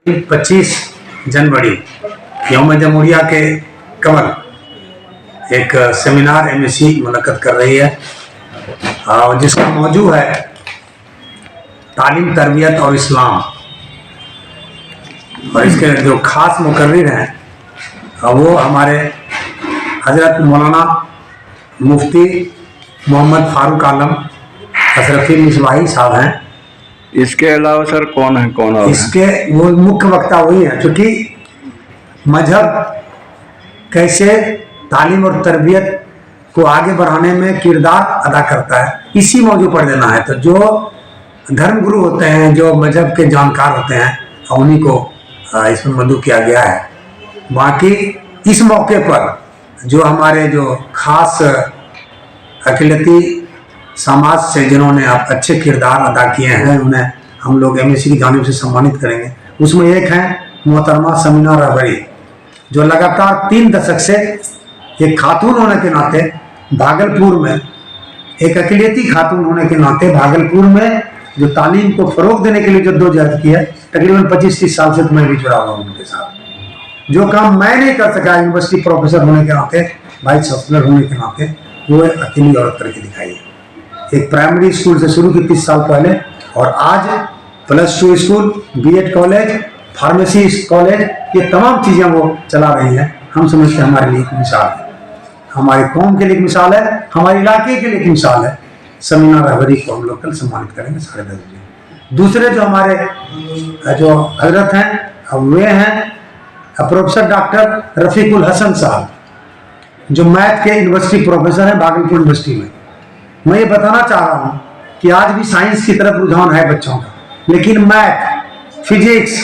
25 जनवरी यौम जमहूरिया के कमल एक सेमिनार एमएससी मुनक्कद कर रही है और जिसका मौजू है तालीम, तरबियत और इस्लाम। और इसके जो खास मुकर्रिर हैं वो हमारे हजरत मौलाना मुफ्ती मोहम्मद फारूक आलम अशरफी मिसबाही साहब हैं। इसके अलावा सर कौन है? इसके वो मुख्य वक्ता वही हैं, क्योंकि मजहब कैसे तालीम और तरबियत को आगे बढ़ाने में किरदार अदा करता है, इसी मौजू पर देना है। तो जो धर्म गुरु होते हैं, जो मजहब के जानकार होते हैं, उन्हीं को इसमें मदऊ किया गया है। बाकी इस मौके पर जो हमारे जो खास अखिलती समाज से जिन्होंने अच्छे किरदार अदा किए हैं, उन्हें हम लोग एमएससी की जानिब से सम्मानित करेंगे। उसमें एक है मोहतरमा समीना रहबरी, जो लगातार 3 दशक से एक खातून होने के नाते भागलपुर में, एक अखिलती खातून होने के नाते भागलपुर में जो तालीम को फरोग देने के लिए जद्दोजहद की है, तकरीबन 25-30 साल से तो मैं भी जुड़ा हुआ हूँ उनके साथ। जो काम मैं नहीं कर सका यूनिवर्सिटी प्रोफेसर होने के नाते, वाइस चांसलर होने के नाते, वो अकेली औरत करके दिखाई है। एक प्राइमरी स्कूल से शुरू की 30 साल पहले, और आज +2 school, BEd college, pharmacy college, ये तमाम चीज़ें वो चला रही हैं। हम समझते हैं हमारे लिए एक मिसाल है, हमारी कौम के लिए एक मिसाल है, हमारे इलाके के लिए एक मिसाल है। समीना रहबरी को हम लोग कल सम्मानित करेंगे 10:30 बजे। दूसरे जो हमारे जो हजरत हैं वे हैं प्रोफेसर डॉक्टर रफीकुल हसन साहब, जो मैथ के यूनिवर्सिटी प्रोफेसर हैं भागलपुर यूनिवर्सिटी में। मैं ये बताना चाह रहा हूँ कि आज भी साइंस की तरफ रुझान है बच्चों का, लेकिन मैथ, फिजिक्स,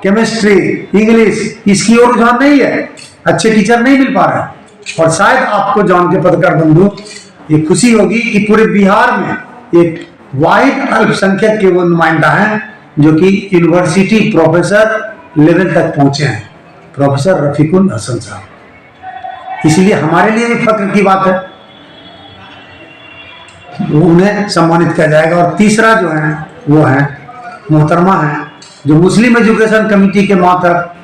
केमिस्ट्री, इंग्लिश, इसकी ओर रुझान नहीं है। अच्छे टीचर नहीं मिल पा रहे। और शायद आपको जान के पत्रकार बंधु ये खुशी होगी कि पूरे बिहार में एक वाहिद अल्पसंख्यक के वो नुमाइंदा हैं जो कि यूनिवर्सिटी प्रोफेसर लेवल तक पहुंचे हैं, प्रोफेसर रफीकुल हसन साहब। इसलिए हमारे लिए भी फख्र की बात है, उन्हें सम्मानित किया जाएगा। और तीसरा जो है वो है मोहतरमा है जो मुस्लिम एजुकेशन कमेटी के मातहत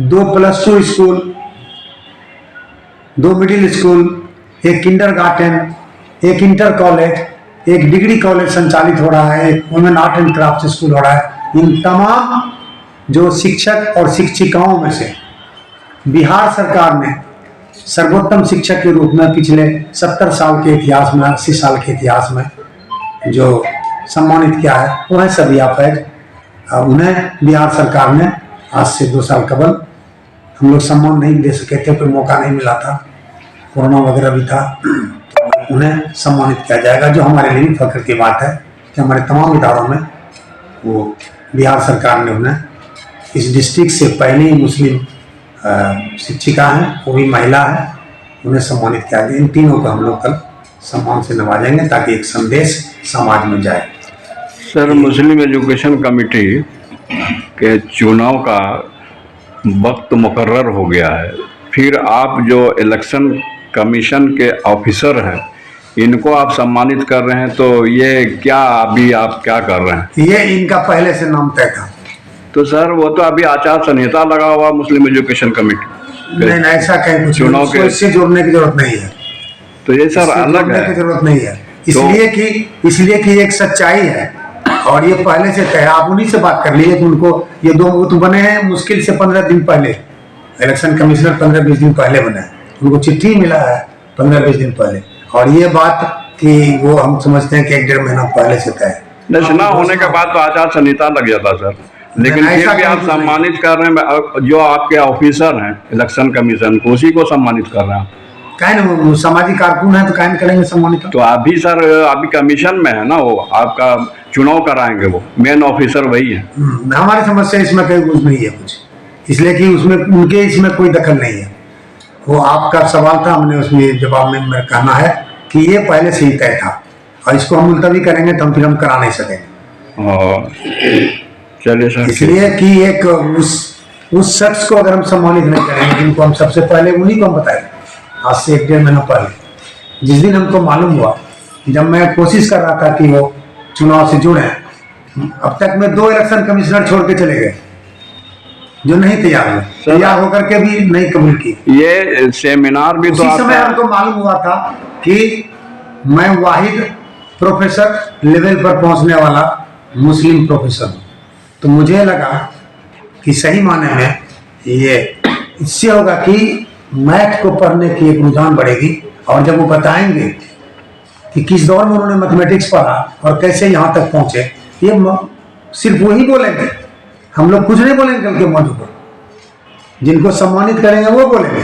2 +2 school, 2 middle school, 1 kindergarten, 1 inter college, 1 degree college संचालित हो रहा है, 1 women art and craft school हो रहा है। इन तमाम जो शिक्षक और शिक्षिकाओं में से बिहार सरकार ने सर्वोत्तम शिक्षक के रूप में पिछले 70 साल के इतिहास में, 80 साल के इतिहास में जो सम्मानित किया है वो है सबिया फैज। उन्हें बिहार सरकार ने आज से 2 साल कबल, हम लोग सम्मान नहीं दे सके थे, कोई मौका नहीं मिला था, कोरोना वगैरह भी था, तो उन्हें सम्मानित किया जाएगा। जो हमारे लिए भी फख्र की बात है कि हमारे तमाम इदारों में वो बिहार सरकार ने उन्हें इस डिस्ट्रिक्ट से पहली मुस्लिम शिक्षिका हैं, वो भी महिला है, उन्हें सम्मानित किया गया। इन तीनों को हम लोग कल सम्मान से नवाजेंगे ताकि एक संदेश समाज में जाए। सर, मुस्लिम एजुकेशन कमेटी के चुनाव का वक्त मुकर्रर हो गया है, फिर आप जो इलेक्शन कमीशन के ऑफिसर हैं इनको आप सम्मानित कर रहे हैं, तो ये क्या अभी आप क्या कर रहे हैं? ये इनका पहले से नाम तय था। तो सर वो तो अभी आचार संहिता लगा हुआ मुस्लिम एजुकेशन कमेटी। नहीं, ऐसा कहीं कुछ चुनाव के इससे जोड़ने की जरूरत नहीं है। तो ये सर अलग है, जरूरत नहीं है, इसलिए कि एक सच्चाई है और ये पहले से तय। आप उन्हीं से बात कर लीजिए कि उनको ये 2 बूथ बने हैं मुश्किल से 15 दिन पहले, इलेक्शन कमिश्नर 15-20 दिन पहले बने हैं, उनको चिट्ठी मिला है 15-20 दिन पहले। और ये बात कि वो हम समझते हैं कि 1-1.5 महीना पहले से तय है। चुनाव होने के बाद तो आचार संहिता लग जाता सर, लेकिन फिर भी आप सम्मानित कर रहे हैं जो आपके ऑफिसर हैं इलेक्शन कमीशन को, उसी को सम्मानित कर रहे हैं। काहे सामाजिक कारकुन है तो काहे करेंगे सम्मानित? तो अभी सर अभी कमीशन में है ना, वो आपका चुनाव कराएंगे, वो मेन ऑफिसर वही है। हमारी समस्या इसमें कहीं कुछ नहीं है कुछ, इसलिए कि उसमें उनके इसमें कोई दखल नहीं है। वो आपका सवाल था, हमने उसमें जवाब में मेरा कहना है कि ये पहले से ही तय था और इसको हम मुलतवी करेंगे तो हम करा नहीं सकेंगे। चलिए सर, इसलिए कि एक उस शख्स को अगर हम सम्मानित नहीं करेंगे जिनको हम सबसे पहले उन्हीं को हम बताएंगे। आज से 1-1.5 महीना पहले जिस दिन हमको मालूम हुआ, जब मैं कोशिश कर रहा था कि वो चुनाव से जुड़े, अब तक में 2 इलेक्शन कमिश्नर छोड़ के चले गए। जो नहीं तैयार हुए, तैयार होकर के भी नहीं कबूल की। ये सेमिनार भी तो उसी समय आपका हमको मालूम हुआ था कि मैं वाहिद प्रोफेसर लेवल पर पहुंचने वाला मुस्लिम प्रोफेसर हूं। तो मुझे लगा कि सही माने में ये इससे होगा कि मैथ को पढ़ने की एक रुझान बढ़ेगी, और जब वो बताएंगे कि किस दौर में उन्होंने मैथमेटिक्स पढ़ा और कैसे यहाँ तक पहुंचे, ये सिर्फ वही बोलेंगे, हम लोग कुछ नहीं बोलेंगे कल के मौजूद पर। जिनको सम्मानित करेंगे वो बोलेंगे,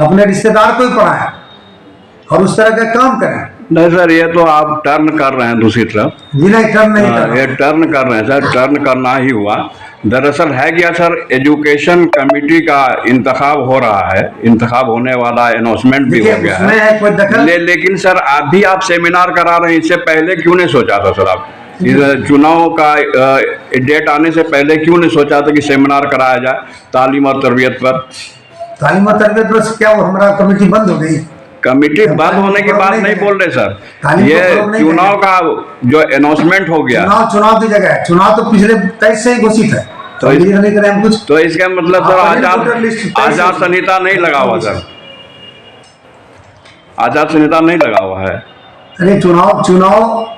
अपने रिश्तेदार को भी पढ़ाएं और उस तरह का काम करें। नहीं सर, ये तो आप टर्न कर रहे हैं दूसरी तरफ। जी नहीं, टर्न नहीं कर ये टर्न कर रहे हैं सर, टर्न करना ही हुआ। दरअसल है क्या सर, एजुकेशन कमेटी का इंतखाब हो रहा है, इंतखाब होने वाला, अनाउंसमेंट भी हो गया है। कोई दखल लेकिन सर अभी आप सेमिनार करा रहे हैं, इससे पहले क्यों नहीं सोचा था सर आप? चुनाव का डेट आने से पहले क्यों नहीं सोचा था कि सेमिनार कराया जाए तालीम और तरबियत पर? तालीम और तरबियत पर क्या वो हमारा कमेटी बंद हो गई? कमेटी बंद होने की बात नहीं बोल रहे सर, ये चुनाव का जो अनाउंसमेंट हो गया। चुनाव की जगह है, चुनाव तो पिछले 23 से ही घोषित है, तो नहीं करें हम कुछ। तो इसका मतलब सर आचार संहिता नहीं लगा हुआ सर, आचार संहिता नहीं लगा हुआ है। अरे चुनाव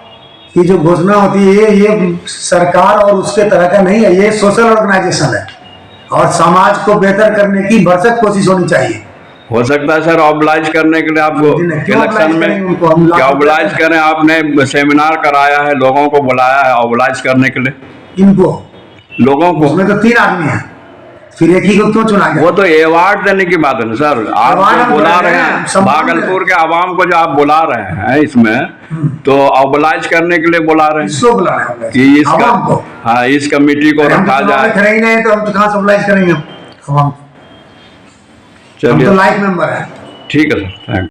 की जो घोषणा होती है ये सरकार और उसके तरह का नहीं है, ये सोशल ऑर्गेनाइजेशन है और समाज को बेहतर करने की भरसक कोशिश होनी चाहिए। हो सकता है सर ऑब्लाइज करने के लिए आपको इलेक्शन में क्या ऑब्लाइज करें? आपने सेमिनार कराया है, लोगों को बुलाया है ऑब्लाइज करने के लिए, इनको लोगों को। उसमें तो 3 आदमी हैं, फिर एक ही को क्यों चुना गया? वो तो अवार्ड देने की बात है ना सर, आप जो बुला रहे हैं भागलपुर के आवाम को, जो आप बुला रहे हैं इसमें, तो ऑब्लाइज करने के लिए बुला रहे हैं। किसको बुला रहे हैं? कि इसका, हाँ, इस कमेटी को रखा जाए। खड़े ही नहीं तो हम तो कहाँ से ऑब्लाइज करेंगे? हम तो लाइफ मेंबर है। ठीक है सर, थैंक यू।